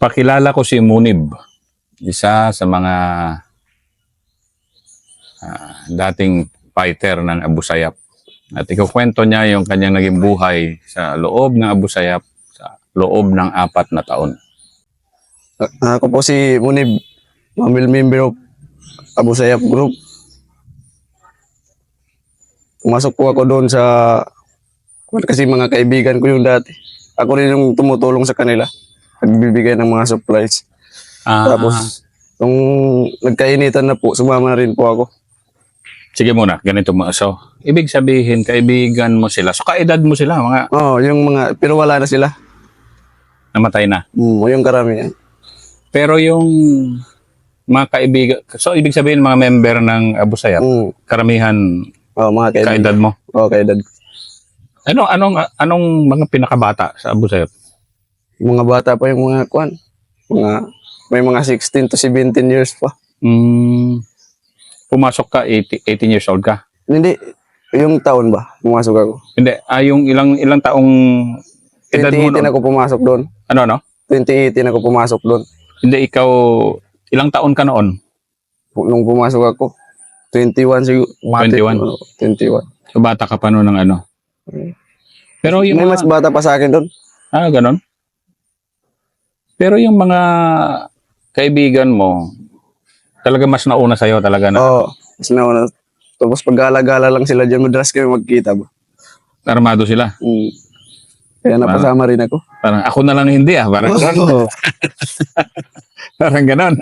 Pakilala ko si Munib, isa sa mga dating fighter ng Abu Sayyaf. At ikukwento niya yung kanyang naging buhay sa loob ng Abu Sayyaf sa loob ng 4 na taon. Ako po si Munib, member of Abu Sayyaf Group. Pumasok po ako doon kasi mga kaibigan ko yung dati. Ako rin yung tumutulong sa kanila, nagbibigay ng mga supplies. Tapos, nung nagkainitan na po, sumama na rin po ako. Sige muna, ganito mo. So, ibig sabihin, kaibigan mo sila. So, kaedad mo sila, mga Yung mga, pero wala na sila. namatay na. Yung karamihan. Pero yung mga kaibigan, so ibig sabihin mga member ng Abu Sayyaf, karamihan Mga kaibigan. kaedad mo. Kaedad. Anong mga pinakabata sa Abu Sayyaf? Mga bata pa yung mga kwan. May mga 16 to 17 years pa. Pumasok ka, 18 years old ka? Hindi, yung taon ba, pumasok ako. Hindi, yung ilang taong edad mo 2018 ako pumasok doon. Ano? 2018 ako pumasok doon. Hindi, ikaw, ilang taon ka noon? Nung pumasok ako, 21 siguro. 21. So, bata ka pa noon ng ano? Pero yung May mas bata pa sa akin doon. ganon? Pero yung mga kaibigan mo, talaga mas nauna sa'yo talaga na Mas nauna. Tapos pag-gala-gala lang sila dyan, madalas kami magkita ba. armado sila. Kaya napasama rin ako. Parang ako na lang hindi parang parang ganon.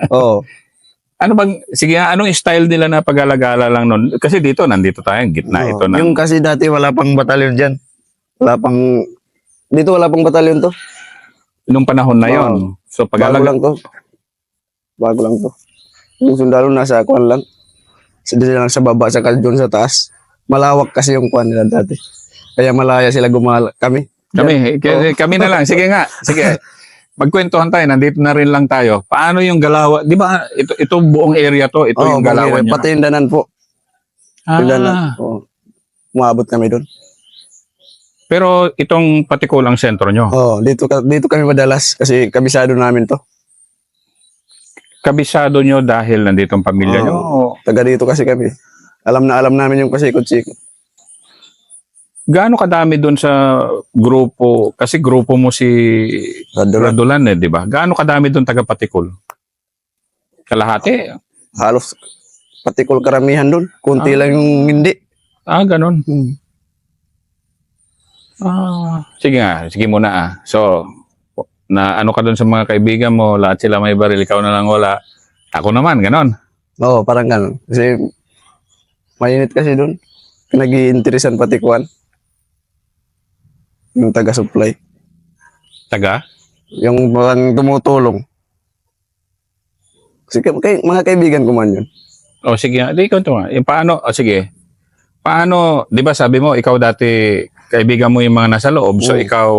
Ano bang, sige nga, anong style nila na pag-alagala lang nun? Kasi dito, nandito tayo, gitna ito na. Yung kasi dati wala pang batalyon dyan. Dito wala pang batalyon to. Nung panahon na yon. So Bago lang to. Yung sundalo nasa kwan lang. Sila lang sa baba, saka doon sa taas. Malawak kasi yung kwan nila dati. Kaya malaya sila kami. Kami na lang. Sige nga, sige. Magkwentuhan tayo, nandito na rin lang tayo. Paano yung galawan? Di ba, ito buong area to, ito yung galawan nyo. Pati Indanan po. Indanan. Umabot kami doon. Pero itong patikulang sentro nyo. Dito kami madalas kasi kabisado namin to. Kabisado nyo dahil nandito ang pamilya nyo? Taga dito kasi kami. Alam namin yung pasikot-sikot. Gaano kadami doon sa grupo? Kasi grupo mo si Radulan di ba? Gaano kadami doon taga-patikul? Kalahati? Halos patikul karamihan doon. Kunti lang yung hindi. Ganon. Sige muna So, na ano ka doon sa mga kaibigan mo, lahat sila may baril, ikaw na lang wala. Ako naman, ganon. Parang ganon. Kasi mainit kasi doon. Nag-iinteresan patikuan. Yung taga-supply. Yung parang tumutulong. Kasi mga kaibigan ko man yun. Sige nga. Ikaw ito nga. Yung paano, sige. Paano, di ba sabi mo, ikaw dati, kaibigan mo yung mga nasa loob, so ikaw,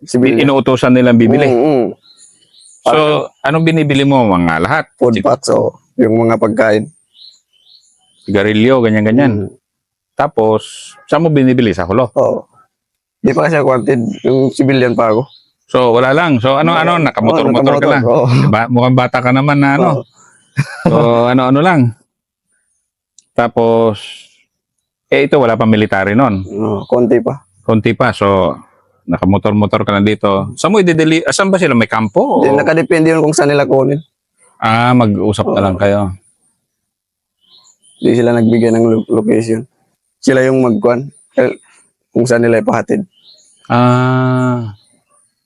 inuutosan nilang bibili. So, anong binibili mo? Mga lahat? Food packs, yung mga pagkain. Garilyo, ganyan-ganyan. Tapos, saan mo binibili? Sa Hulo? Di pa kasi ako wanted. Yung civilian pa ako. So, wala lang. So, nakamotor-motor ka lang. Diba? Mukhang bata ka naman na So, ano lang. Tapos, ito, wala pang military nun. Konti pa. So, nakamotor-motor ka lang dito. Saan mo saan ba sila? May kampo? Nakadepende yun kung saan nila kunin. Mag-usap na lang kayo. Hindi sila nagbigay ng location. Sila yung magkuhan. Kung saan nila ipahatid.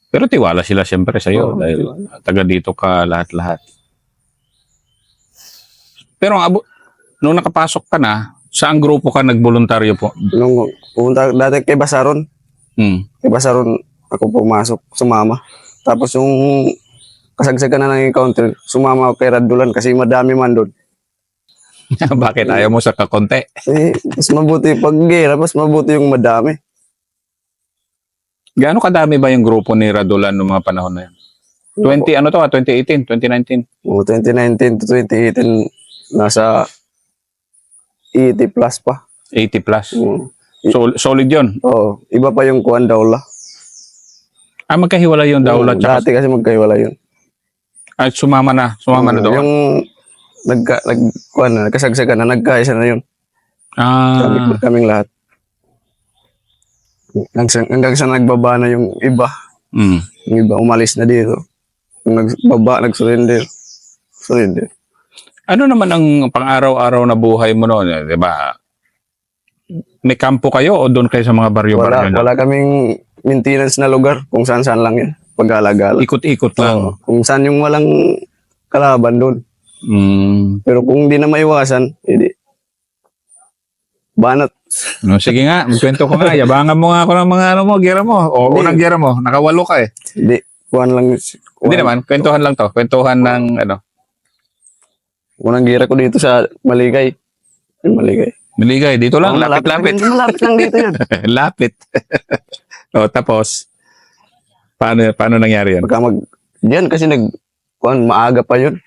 Pero tiwala sila siyempre sa'yo dahil taga dito ka lahat-lahat. Pero nung nakapasok ka na, saan grupo ka nagboluntaryo po? Nung pumunta dati kay Basaron. Kay Basaron ako pumasok, sumama. Tapos yung kasagsagan na ng encounter, sumama ako kay Radulan kasi madami man doon. Bakit ayaw mo sa kakonte? Mas mabuti pag gera, mas mabuti yung madami. Gaano kadami ba yung grupo ni Radulan noong mga panahon na yun? 2018, 2019? 2019 to 2018, nasa 80 plus pa. 80 plus? Solid yun? Iba pa yung kuwan daw la. Magkahiwalay yung Daula tsaka Dati kasi magkaiwala yun. sumama na doon. Yung nagkasagsagan na, nagkaisa na yun. Kaming lahat. Hanggang sa nagbaba na yung iba. Mm. Yung iba umalis na dito. Yung nagbaba, nag-surrender. Ano naman ang pang-araw-araw na buhay mo noon, di ba? May kampo kayo o doon kayo sa mga baryo-baryo? Wala kaming maintenance na lugar kung saan-saan lang yan. Pag-alagala. Ikot-ikot lang. Kung saan yung walang kalaban doon. Pero kung di na maiwasan, edi banat. No, sige nga, magkwento ko nga. Yabangan mo nga ako ng mga gera mo. O unang gera mo, nakawalo ka eh. Hindi, Hindi naman, kwentuhan lang to. Kwentuhan ng unang gira ko dito sa Maligay. Maligay, dito lang, lapit-lapit. Malapit lang dito yun. Lapit. O, tapos, paano nangyari yan? Diyan kasi maaga pa yun.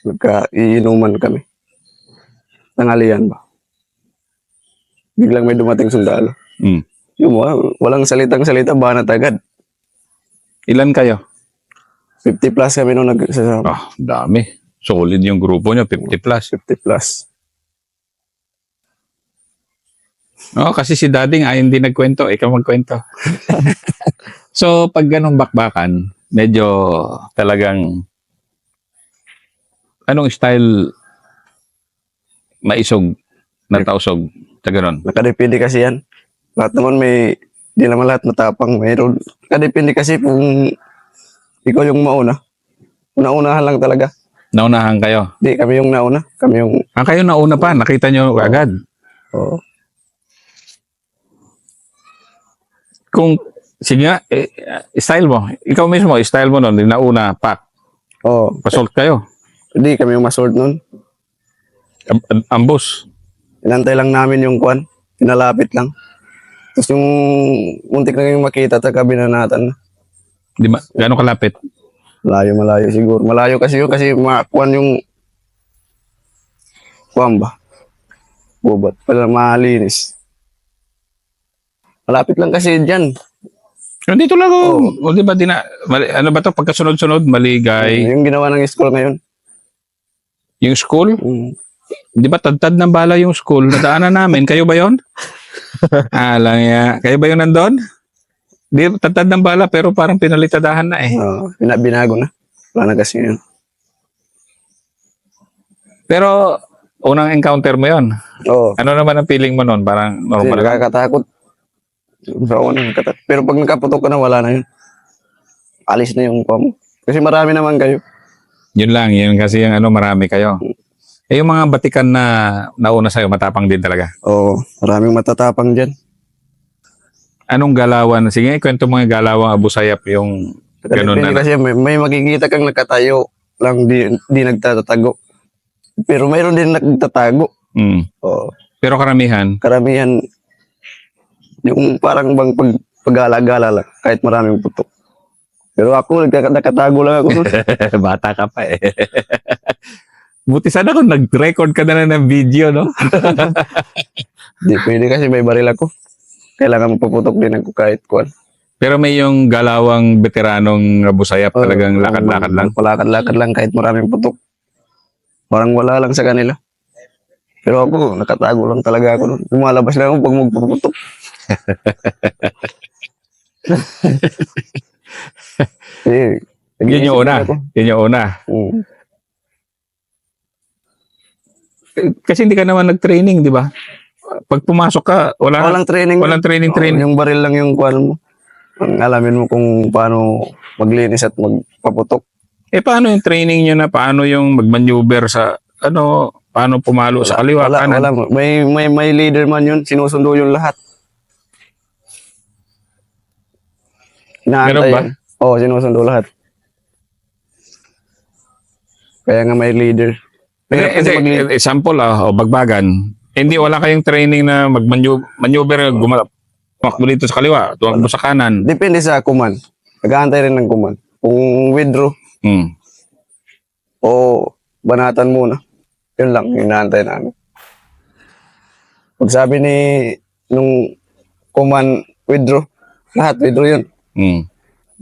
Nagka-iinuman kami. Tanghalian ba? Biglang may dumating sundalo. Yung walang salitang-salita, banat agad. Ilan kayo? 50 plus kami nung nagsasama. Dami. Solid yung grupo nyo, 50 plus. 50 plus. Kasi si Dading hindi nagkwento, ikaw magkwento. So, pag ganong bakbakan, medyo talagang anong style maisog, natausog, sa ganon? Nakadepende kasi yan. Lahat naman di naman lahat matapang. Mayroon. Nakadepende kasi kung ikaw yung mauna. Una-unahan lang talaga. Naunahan kayo? Di, kami yung nauna. Kayo nauna pa, nakita nyo agad? Oo. Sige nga, style mo. Ikaw mismo, style mo nun, nauna, pak. Oo. Pasult kayo. Di, kami yung masort nun. Ambus. Inantay lang namin yung kwan. Pinalapit lang. Tapos yung muntik na yung makita sa kabinanatan. Di ba? Gano'ng kalapit? Malayo siguro. Malayo kasi yun kasi kwan yung kwan ba? Bubat. Pala malinis. Malapit lang kasi dyan. Dito lang o di ba ano ba to pagkasunod-sunod, Maligay? Yung ginawa ng school ngayon. Yung school? Di ba tad ng bala yung school? Nadaanan namin. Kayo ba yon? Lang ya. Kayo ba yung nandun? Di tad ng bala pero parang pinalitadahan na eh. Binago na. Wala na kasi yun. Pero unang encounter mo yon. Oo. Ano naman ang feeling mo nun? Parang normal. Nakakatakot. Pero pag nakaputok ka na, wala na yun. Alis na yung pam. Kasi marami naman kayo. Yun lang. Yun kasi yung marami kayo. Yung mga batikan na nauna sa'yo, matapang din talaga. Oo, maraming matatapang dyan. Anong galawan? Sige, kwento mga galawang Abu Sayyaf yung ganun na. Kasi may makikita kang nakatayo lang, di nagtatago. Pero mayroon din nagtatago. Oo. Pero karamihan, yung parang bang pag-alagala lang, kahit maraming putok. Pero ako, nakatago lang ako doon. Bata ka pa eh. Buti sana kung nag-record ka na ng video, no? Di pwede kasi may baril ako. Kailangan mapaputok din ako kahit kuwan. Pero may yung galawang veteranong Abu Sayyaf talagang lakad-lakad lang. Lakad-lakad lang kahit maraming putok. Parang wala lang sa kanila. Pero ako, nakatago lang talaga ako doon. Lumalabas na ako pag magpaputok. Yun yung una. Yun yung una. Kasi hindi ka naman nag-training, di ba? Pag pumasok ka, walang training. Walang training. Yung baril lang yung kuwan mo. Ang alamin mo kung paano maglinis at magpaputok. Paano yung training nyo na paano yung mag-maneuver sa paano pumalo sa kaliwa, kanan? Wala. May leader man yun. Sinusundo yung lahat. Meron ba? Oo, sinusundo lahat. Kaya nga may leader. Example o bagbagan, hindi wala kayong training na mag-maneuver, tumakbo dito sa kaliwa, tumakbo sa kanan. Depende sa kuman. Nag-aantay rin ng kuman. Kung withdraw, o banatan muna. Yun lang, inaantay namin. Pag sabi nung kuman withdraw, Lahat, withdraw yun. Mm.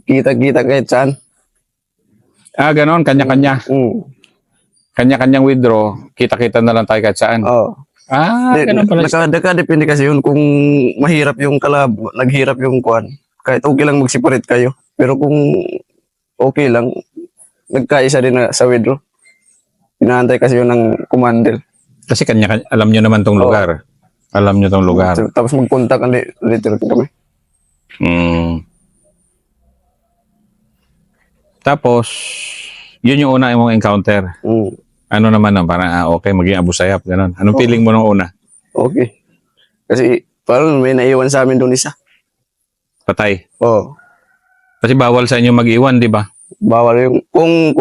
Kita-kita kahit saan. Ganon, kanya-kanya. Kanya-kanyang withdraw, kita-kita na lang tayo kahit saan. Oo. Ganun pala. Nakadepende kasi yun kung mahirap yung naghirap yung kuan. Kahit okay lang mag-separate kayo. Pero kung okay lang, nagkaisa din na sa withdraw. Inaantay kasi yun ng commander. Kasi kanya, alam nyo naman tong lugar. Alam nyo tong lugar. Tapos mag-contact later kami. Tapos, yun yung una mong encounter. Ano naman parang okay, maging Abu Sayyaf, ganun. Anong feeling mo nung una? Okay. Kasi parang may naiwan sa amin doon isa. Patay. Oo. Kasi bawal sa inyo mag-iwan, di ba? Bawal yung, kung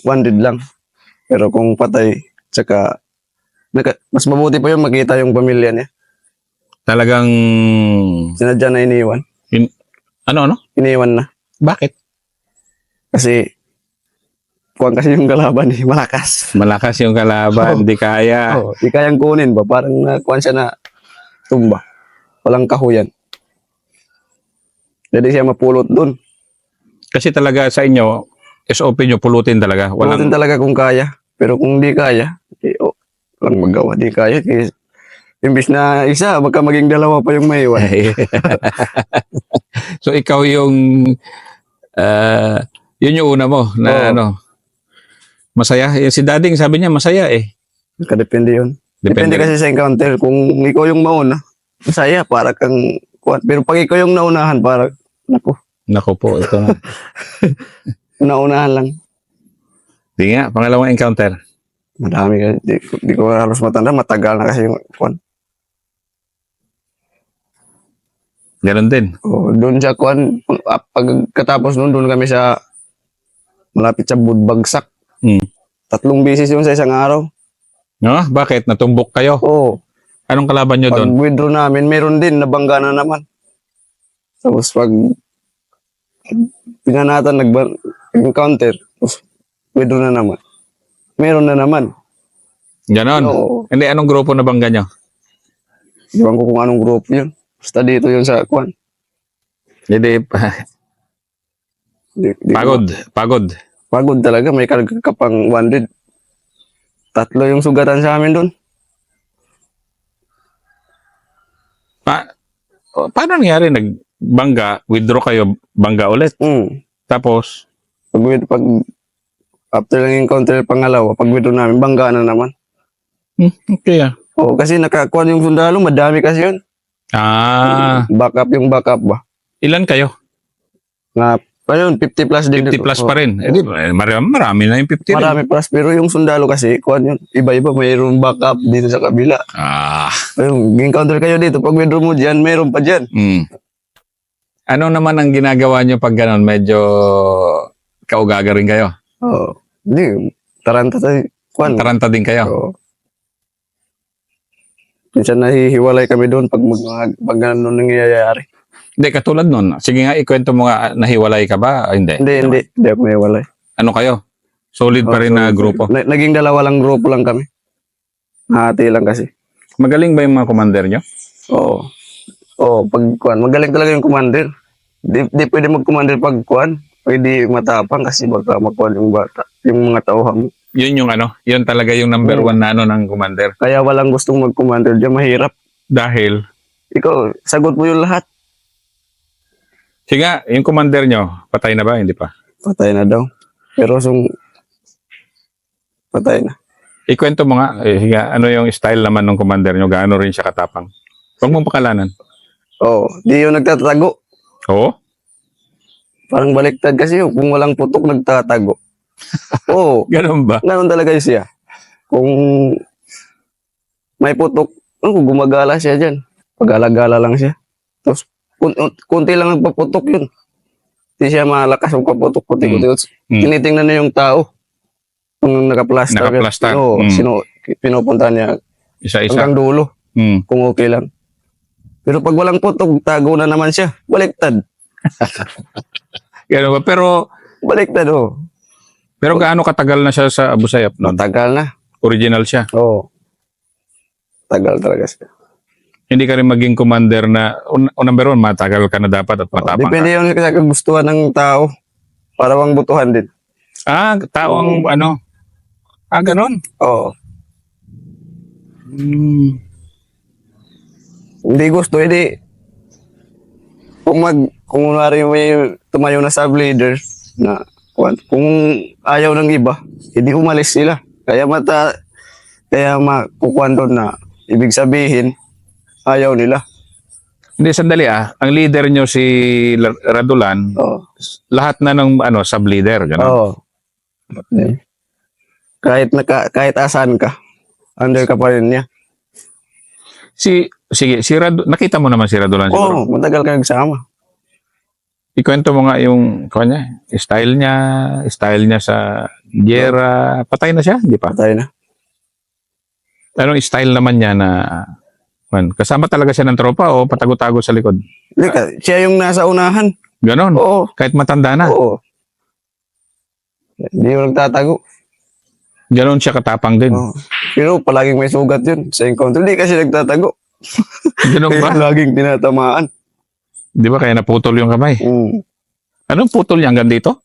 wanted lang. Pero kung patay, tsaka, mas mabuti pa yung makita yung pamilya niya. Talagang, Sinadya na iniwan. ano? Iniwan na. Bakit? Kasi, kasi yung kalaban malakas. Malakas yung kalaban, di kaya. Di kayang kunin ba? Parang kuwan siya na tumba. Walang kahuyan. Jadi siya mapulot dun. Kasi talaga sa inyo, SOP nyo, pulutin talaga. Pulutin talaga kung kaya. Pero kung di kaya, walang magawa. Di kaya. Imbis na isa, baka maging dalawa pa yung maiwan. So ikaw yung, yun yung una mo, na masaya. Si Dading sabi niya, masaya eh. Kadepende yun. Depende kasi sa encounter. Kung ikaw yung mauna, masaya, para kang kuwan. Pero pag ikaw yung naunahan, para, Naku po, ito na. naunahan lang. Di nga, pangalawang encounter. Madami kasi. Di ko halos matanda. Matagal na kasi yung kuwan. Ganon din. Doon sa kuwan. Pagkatapos doon kami sa malapit sa Budbagsak. 3 beses yun sa isang araw. No? Bakit? Natumbok kayo? Oo. Anong kalaban nyo doon? Pag withdraw namin, meron din, nabangga na naman. Tapos pag pinanatan, nag-encounter, tapos withdraw na naman. Meron na naman. Ganon? Oo. Hindi, anong grupo na bangga nyo? Iwan ko kung anong group yun. Basta dito yun sa kwan. Hindi, pagod. Pagod talaga, may kapang 100. 3 yung sugatan sa amin doon. Paano nangyari? Nagbangga, withdraw kayo, bangga ulit. Tapos, Pag after lang encounter pangalawa, pag withdraw namin, bangga na naman. okay Oo, kasi nakakuan yung sundalo, madami kasi yun. Backup ba? Ilan kayo? Ayun, 50 plus din. 50 plus pa rin. Marami na yung 50 rin. Marami plus, pero yung sundalo kasi, kuan yun, iba-iba, mayroong backup dito sa kabila. Ayun, encounter kayo dito, pag withdraw mo dyan, mayroon pa dyan. Ano naman ang ginagawa nyo pag gano'n? Medyo kaugaga rin kayo? Hindi, taranta tayo. Taranta din kayo? Minsan nahihiwalay kami doon pag gano'n nangyayari. Hindi, katulad nun. Sige nga, ikwento mo nga, nahiwalay ka ba? Hindi. Hindi ako nahiwalay. Ano kayo? Solid pa rin na grupo? Naging 2 lang grupo lang kami. Hati lang kasi. Magaling ba yung mga commander nyo? Oo, pag kuan, magaling talaga yung commander. Di pwede mag-commander pag kuan. Pwede matapang kasi baka makuan yung bata, yung mga tauhan mo. Yun yung yun talaga yung number 1 na ng commander. Kaya walang gustong mag-commander diyan, mahirap. Dahil? Ikaw, sagot mo yung lahat. Sige nga, yung commander nyo, patay na ba? Hindi pa? Patay na daw. Pero patay na. Ikwento mo nga, ano yung style naman ng commander nyo? Gaano rin siya katapang? Huwag mong pakalanan. Di yung nagtatago. Oo? Parang baliktad kasi yun. Kung walang putok, nagtatago. Ganun ba? Ganun talaga siya. Kung may putok, gumagala siya dyan. Pag-alagala lang siya. Tapos, kunti lang nagpaputok yun. Hindi siya malakas ang paputok. Kunti. Tinitingnan niya yung tao. Kung nakaplaster. Nakaplaster. Pinupunta niya Isa-isa. hanggang dulo. Kung okay lang. Pero pag walang putok, tago na naman siya. Baliktad. Ganun ba? Pero, Baliktad, pero gaano katagal na siya sa Abu Sayyaf noon? Matagal na. Original siya. Tagal talaga siya. Hindi ka rin maging commander na, number one, matagal ka na dapat at matapang Depende ka. yun sa kagustuhan ng tao. Para bang butuhan din. Tao ang ano. Ganon. Oo. Hmm. Hindi gusto, hindi. Kung kunwari may tumayo na sub leader na kung ayaw ng iba, hindi umalis sila. Kaya makukuhan doon na ibig sabihin, ayaw nila. Hindi, sandali Ang leader nyo si Radulan, Oo. lahat na ng sub-leader, gano'n. Oo. Kahit asan ka, under ka pa rin niya. Sige, nakita mo naman si Radulan siguro. Oo, matagal ka nagsama. Ikwento mo nga yung style niya sa giyera. Patay na siya, di pa? Patay na. Anong style naman niya na kasama talaga siya ng tropa o patago-tago sa likod? Siya yung nasa unahan. Ganon. Oo. Kahit matanda na. Oo. Hindi mo nagtatago. Ganon siya katapang din. Oo. Pero palaging may sugat yun sa encounter. Hindi kasi nagtatago. Ganon ba? Kaya laging tinatamaan. Di ba kaya naputol yung kamay? Anong putol niya hanggang dito?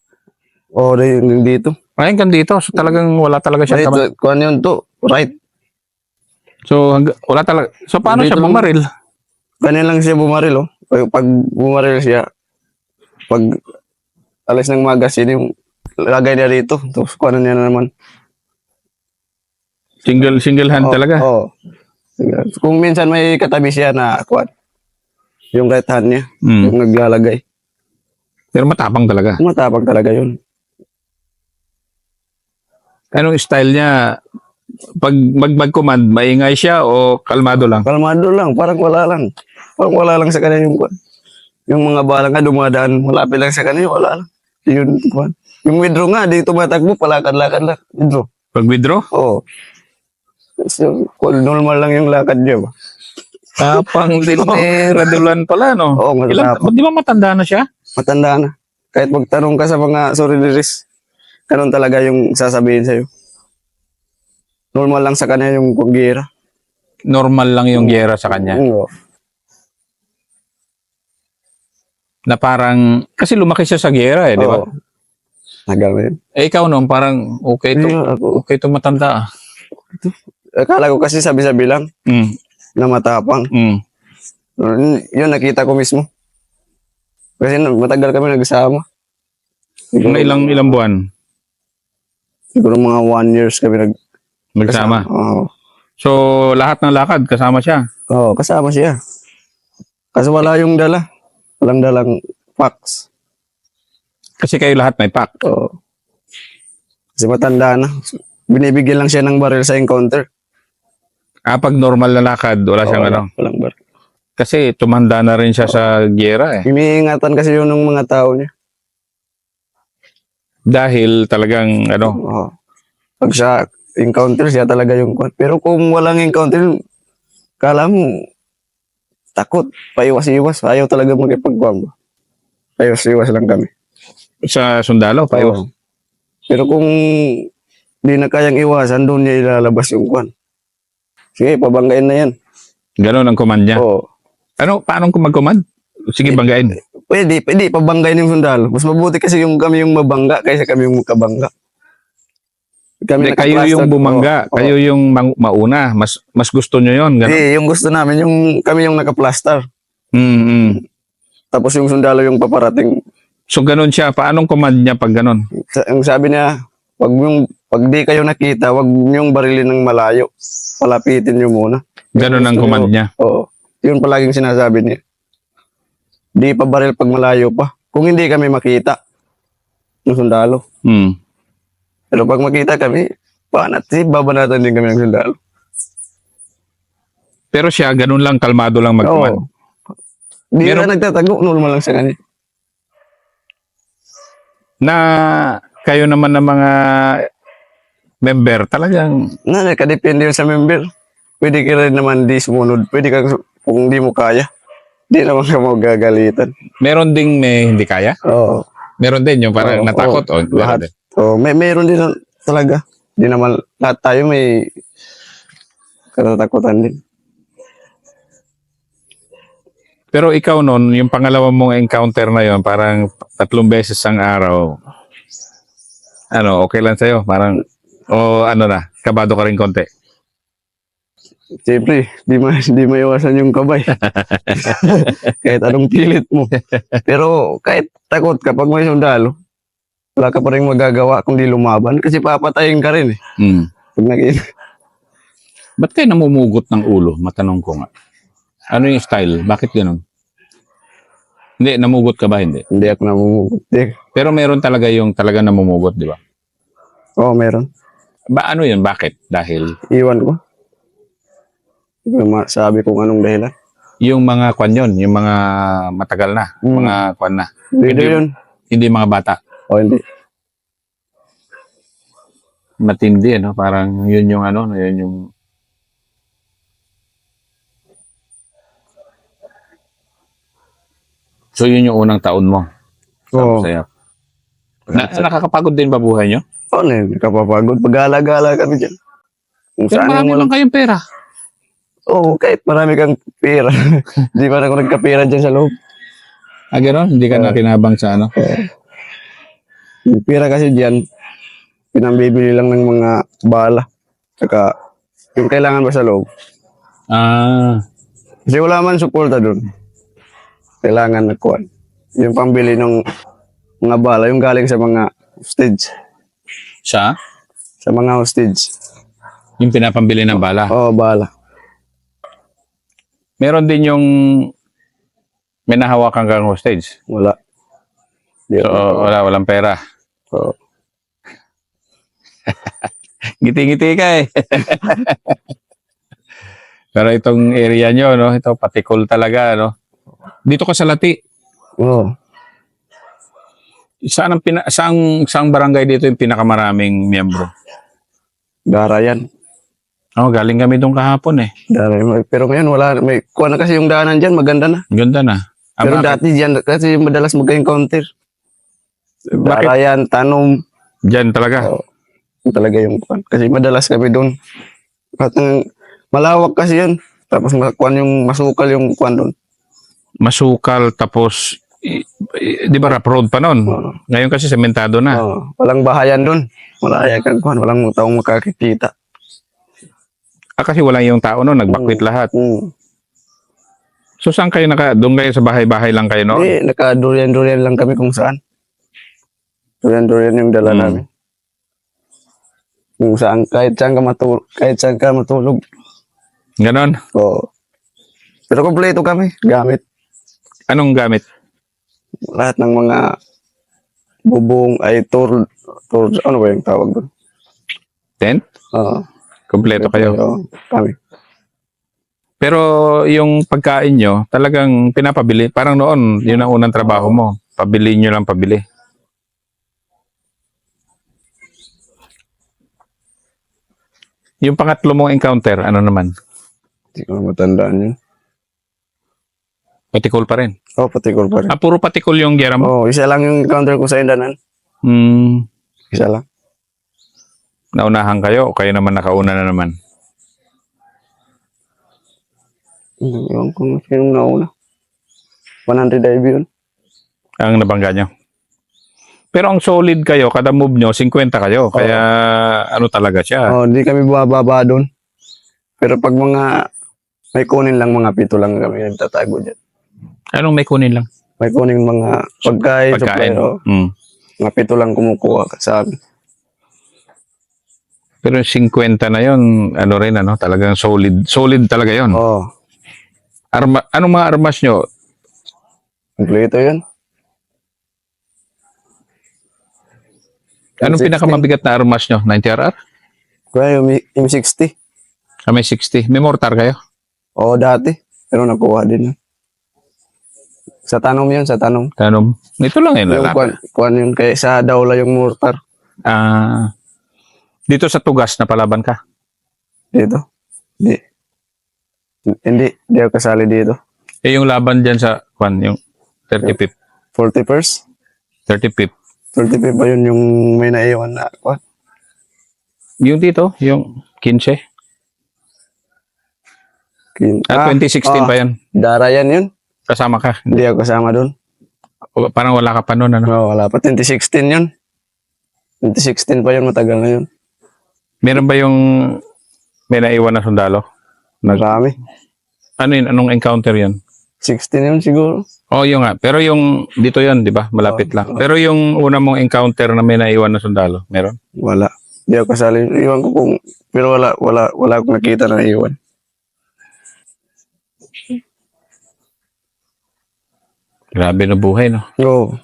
Oo, yung dito. Hanggang dito. So talagang wala talaga siya kamay. Right, kung ano yun to? Right. So wala talaga. So paano Dito siya bumaril? Ganyan lang siya bumaril, oh. Pag bumaril siya, pag alis ng magazine, yung lagay niya dito. Tapos kung ano niya na naman. Single hand talaga. Oo. Kung minsan may katabi siya na kuwan, yung right hand niya, yung naglalagay. Pero matapang talaga. Matapang talaga yun. Anong style niya? Pag mag-command, maingay siya o kalmado lang? Kalmado lang, parang wala lang. Parang wala lang sa kanya yung kuwan. Yung mga bala nga dumadaan, malapit lang sa kanya, wala lang. Yun, kuwan. Yung withdraw nga, di tumatakbo, palakad-lakad lang. Withdraw. Pag withdraw? Oo. So, normal lang yung lakad niya ba? Tapang din ni Radulan pala, no? Oo, matapang. Di ba matanda na siya? Matanda na. Kahit magtanong ka sa mga sororities, ganun talaga yung sasabihin sa'yo. Normal lang sa kanya yung paggira. Normal lang yung giyera sa kanya. Oo. Na parang, kasi lumaki siya sa giyera di ba? Oo. Nagamit. Ikaw no, parang okay to matanda Akala ko kasi sabi-sabi lang na matapang. Yun, nakita ko mismo. Kasi matagal kami nagsama. Mga ilang buwan Siguro mga 1 years kami magsama. Oo. So, lahat ng lakad, kasama siya. Oo, kasama siya. Kasi wala yung dala. Walang dalang packs. Kasi kayo lahat may pack. Oo. Kasi matanda na. Binibigyan lang siya ng baril sa encounter. Pag normal na lakad, wala siyang ano. Walang baril. Kasi tumanda na rin siya sa giyera Iniingatan kasi yun ng mga tao niya. Dahil talagang Oo. Pag sa encounter siya talaga yung kwan. Pero kung walang encounter, kala mo takot, paiwas-iwas. Ayaw talaga magkipagkwam. Paiwas-iwas lang kami. sa sundalo, paiwas. Oo. Pero kung di na kayang iwasan, doon niya ilalabas yung kwan. Sige, pabanggain na yan. Ganon ang command niya. Oo. Paano kung mag-command? Sige, banggain. Pwede, pabanggain yung sundalo. Mas mabuti kasi kami yung mabangga kaysa kami yung makabangga. Hindi, kayo yung bumangga, kayo yung mauna. Mas gusto nyo yun. Yung gusto namin, kami yung naka-plaster. Tapos yung sundalo yung paparating. So, ganon siya. Paanong command niya pag ganon? Ang sabi niya, pag di kayo nakita, wag niyong barilin ng malayo. Palapitin niyo muna. Ganon ang command niya. Oo. Yun palaging sinasabi niya. Di pa baril pag malayo pa. Kung hindi kami makita ng sundalo. Pero pag makita kami, babanatan din kami ng sundalo. Pero siya, ganun lang, kalmado lang mag-command. Di na nagtatago, normal lang sa kanya. Na kayo naman ng mga member, talagang Nakadepende yun sa member. Pwede ka rin naman di sumunod. Pwede ka, kung di mo kaya, di naman ka magagalitan. meron ding may hindi kaya. Oo. Meron din yung parang natakot. Lahat. Mayroon din talaga. Di naman, lahat tayo may katatakutan din. Pero ikaw noon, yung pangalawa mong encounter na yon, parang 3 beses ang araw. Ano, okay lang sa'yo? Parang, o ano na, kabado ka rin konti. Siyempre, di maiwasan yung kabay. Kahit anong pilit mo. Pero kahit takot kapag may sundalo, wala ka pa rin magagawa kung di lumaban kasi papatayin ka rin eh. Hmm. Pag nakita. Ba't kayo namumugot ng ulo? Matanong ko nga. Ano yung style? Bakit ganun? Hindi, namugot ka ba? Hindi. Hindi ako namumugot. Pero meron talaga yung talaga namumugot, di ba? Oo, meron. Ba ano yun? Bakit? Dahil Iwan ko. Hindi ko masabi kung anong dahilan. yung mga kwan yun, yung mga matagal na, mga kwan na. Hindi yun. Hindi mga bata. O hindi. Matindi, ano? Parang yun yung ano, yun yung... So yun yung unang taon mo. Oo. Saya. Nakakapagod din ba buhay nyo? Ano yun? Kapapagod. Pag-gala-gala kami dyan. Kung Pero saan marami mo lang lang. kayong pera. Oo, kahit marami kang pera. Di pa rin ako nagkapera dyan sa loob. Ah, gano'n? Hindi ka nakinabang sa ano? Yung pera kasi dyan, pinambibili lang ng mga bala. Saka, yung kailangan ba sa loob. Ah, Kasi wala man suporta doon. Kailangan na kuhan. Yung pambili ng mga bala, yung galing sa mga hostage. siya? Sa mga hostage. Yung pinapambili ng bala. Oo, bala. Meron din yung may nahawakan kang hostage. Wala. Di So, ako. walang pera. Oo. Ngiti-ngiti ka eh. Pero itong area nyo, no? Ito, patikol talaga, no? Dito ka sa Lati. Oo. Saang barangay dito yung pinakamaraming miyembro? Darayan. Oh, galing kami doon kahapon eh. Darayan. Pero ngayon wala. May kuha na kasi yung daanan dyan. Maganda na. Ganda na. Ah, Pero bakit? dati dyan, kasi madalas mag-encounter. Bakit? Darayan, Tanom. Diyan talaga. Oo. Yun talaga yung kuhan. Kasi madalas kami doon. At malawak kasi yun. Tapos kuhan yung masukal yung kuhan doon. Masukal tapos di ba rough road pa noon? Oo. Ngayon kasi sementado na. Oo. Walang bahayan doon. Wala kang kuhan. Walang taong makakikita. Ah, kasi wala yung tao noon, nagbakwit lahat. So saan kayo doon kayo sa bahay-bahay lang kayo noon? Hindi, naka-durian-durian lang kami kung saan. Durian-durian yung dala namin. Kung saan, kahit saan ka matulog. Ganon? Oo. Pero kompleto kami, gamit. Anong gamit? Lahat ng mga bubong, ay ano ba yung tawag doon? Tent? Oo. Kompleto kayo. Oo, kami. Pero yung pagkain nyo, talagang pinapabili. Parang noon, yun ang unang trabaho mo. Pabili nyo lang pabili. Yung pangatlo mong encounter, ano naman? Hindi ko na matandaan yun. Patikol pa rin. Oo, patikol pa rin. Ah, puro patikol yung gera mo? Oo, isa lang yung encounter ko sa Indanan. Hmm, Isa lang. naunahan kayo o kayo naman nakauna na naman? Ewan ko sinong nauna. 100 IB yun. Ang nabangga nyo. Pero ang solid kayo, kada move nyo, 50 kayo. Kaya ano talaga siya. Oo, di kami bababa doon. Pero pag may kunin lang, mga 7 lang kami nagtatago dyan. Anong may kunin lang? May kunin mga pagkain. Pagkain. Supply, oo. Mga 7 lang kumukuha sa amin. Pero 50 na yon, ano rin, ano, talagang solid. Solid talaga yon. Oo. Anong mga armas nyo? Kompleto yun. Anong 16. pinakamabigat na armas nyo? 90RR? Kaya yung M60. Ah, may 60. May mortar kayo? Oo, dati. Pero nakuha din yun. Sa Tanom yun, sa Tanom. Tanom. Ito lang yun. Yung kuwan yun, kaya sa Dawla yung mortar. Dito sa Tugas, napalaban ka? Dito. Hindi ako kasali dito. Eh, yung laban dyan sa, yung 35th. 41st? 35th. 35 ba yun yung may naiwan na kuwan? Yung dito, yung 15. 2016 pa yan. Darayan yun. Kasama ka? Hindi ako kasama doon. Parang wala ka pa noon, ano? No, wala pa. 2016 yun. 2016 pa yun, matagal na yun. Meron ba yung may naiwan na sundalo? Marami. Ano yun? Anong encounter yun? 16 yun siguro. Oh, yung nga. Pero yung dito yun, di ba? Malapit lang. Pero yung una mong encounter na may naiwan na sundalo, meron? Wala. Hindi ako kasali. Iwan ko kung, pero wala akong nakita na iwan. Grabe na buhay, no? Oo.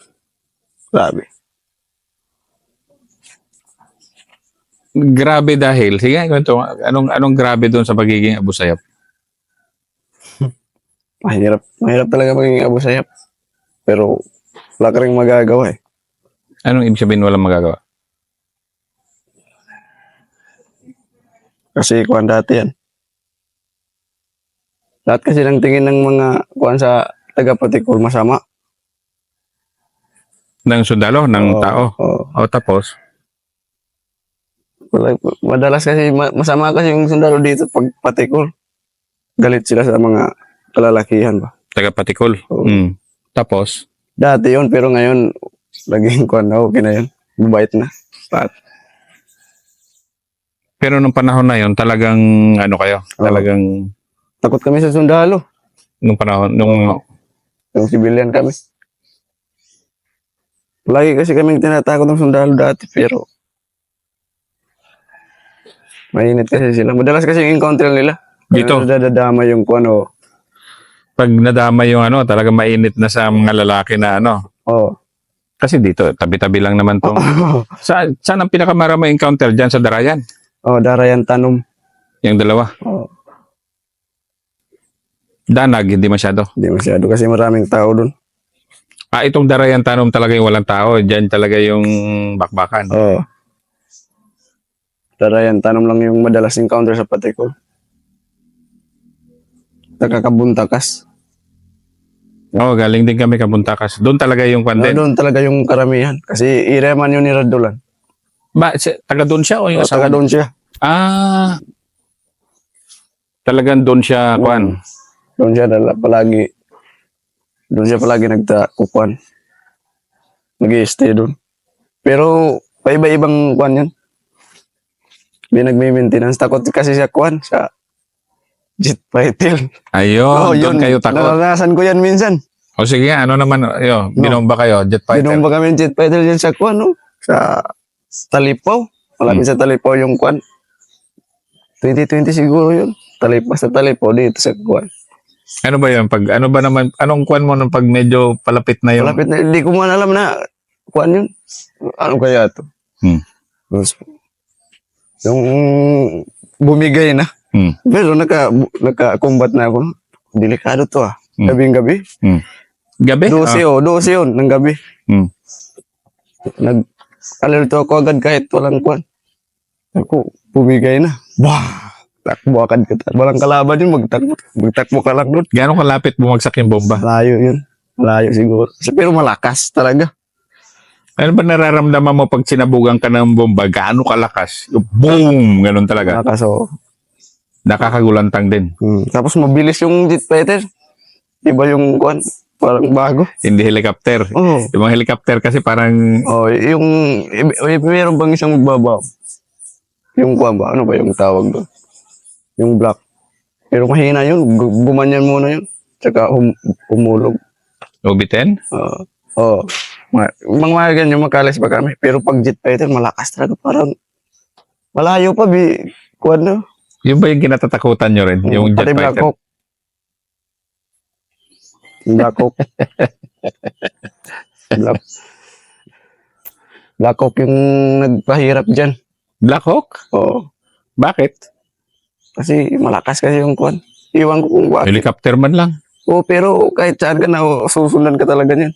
Grabe. Grabe dahil, sige, kwento, anong grabe doon sa pagiging Abu Sayyaf? Mahirap talaga maging Abu Sayyaf. Pero wala ka rin magagawa eh. Anong ibig sabihin walang magagawa? Kasi kuwan dati yan. Lahat kasi ng tingin ng mga kuwan sa taga-Patikul masama. Ng sundalo, ng Oo, tao? oo. O tapos? Madalas kasi masama kasi yung sundalo dito pag Patikul. Galit sila sa mga kalalakihan ba. Taga-Patikul? Oo. Tapos? Dati yun, pero ngayon, laging kuwan na, okay na yun. Mabait na. Lahat. Pero nung panahon na yon talagang ano kayo? Oo. Talagang Takot kami sa sundalo. nung panahon, nung Yung civilian kami. Lagi kasi kaming tinatakot ng sundalo dati, pero mainit kasi sila. Madalas kasi yung encounter nila. Dito? Nadadama yung kung ano. pag nadama yung ano, talagang mainit na sa mga lalaki na ano. Oh. Kasi dito, tabi-tabi lang naman tong. Saan ang pinakamarami encounter dyan sa Darayan? Oh, Darayan Tanom. Yung dalawa. Oh, Danag, hindi masyado. hindi masyado kasi maraming tao doon. Itong Darayan Tanom talaga yung walang tao. Dyan talaga yung bakbakan. Oh. Darayan Tanom lang yung madalas encounter sa Patikul. Nakakabuntakas. Galing din kami Kabuntakas. Doon talaga yung Oh, pandem. doon talaga yung karamihan. Kasi Ireman yun ni Radulan. Taga doon siya o yung Oh, taga doon siya. Talagang doon siya, kwan. Doon siya palagi. Doon siya palagi nagtakukuan. Nag-i-stay doon. Pero paiba-ibang kuan yan. May nagme-maintenance. Takot kasi siya kuan sa jet fighter. Ayun, doon kayo takot. Naranasan ko yan minsan. O sige, ano naman, binomba kayo, jet fighter. Binomba kami ng jet fighter yan sa kuan, no? Sa Talipaw. Malapit sa Talipaw yung kuan. 2020 siguro yun. Sa Talipaw dito sa kuan. Ano ba yun? Ano ba naman, anong kwan mo nung pag medyo palapit na yung... Malapit na, hindi ko man alam na kuan yun. Ano kaya to? Tapos, yung bumigay na. Pero naka-combat na ako. Delikado to ah. Gabing-gabi. Gabi? 12 yun ng gabi. Nag-alerto ako agad kahit walang kuan. Ako, bumigay na. Bah! Takbo agad kita. Walang kalaban yun, magtakbo ka lang doon. Gano'ng kalapit bumagsak yung bomba? Malayo yun. Malayo siguro. Pero malakas talaga. Ano ba nararamdaman mo pag sinabugan ka ng bomba? Gaano kalakas? Yung boom! Ganun talaga. Malakas, oo. Nakakagulantang din. Tapos mabilis yung jet fighter. Iba yung kuan, parang bago. Hindi helicopter. Oo. Yung mga helicopter kasi parang... Oh, meron bang isang magbabaw? Yung kuan ba? Ano ba yung tawag doon? Yung black. Pero mahina yun. Gumanyan muna yun. Tsaka humulog. OB-10? Oo. Mga ganyan makalis pa kami. Pero pag jet fighter, malakas talaga. Parang malayo pa. Kuan na. Yung ba yung kinatatakutan nyo rin? Yung jet Pati Black fighter? Hawk. Black Hawk. Black Hawk yung nagpahirap dyan. Black Hawk? Oo. Bakit? Kasi malakas kasi yung kuan. Iwan ko kung bakit. Helicopter man lang. Oo, pero kahit saan ka na, susundan ka talaga niyan.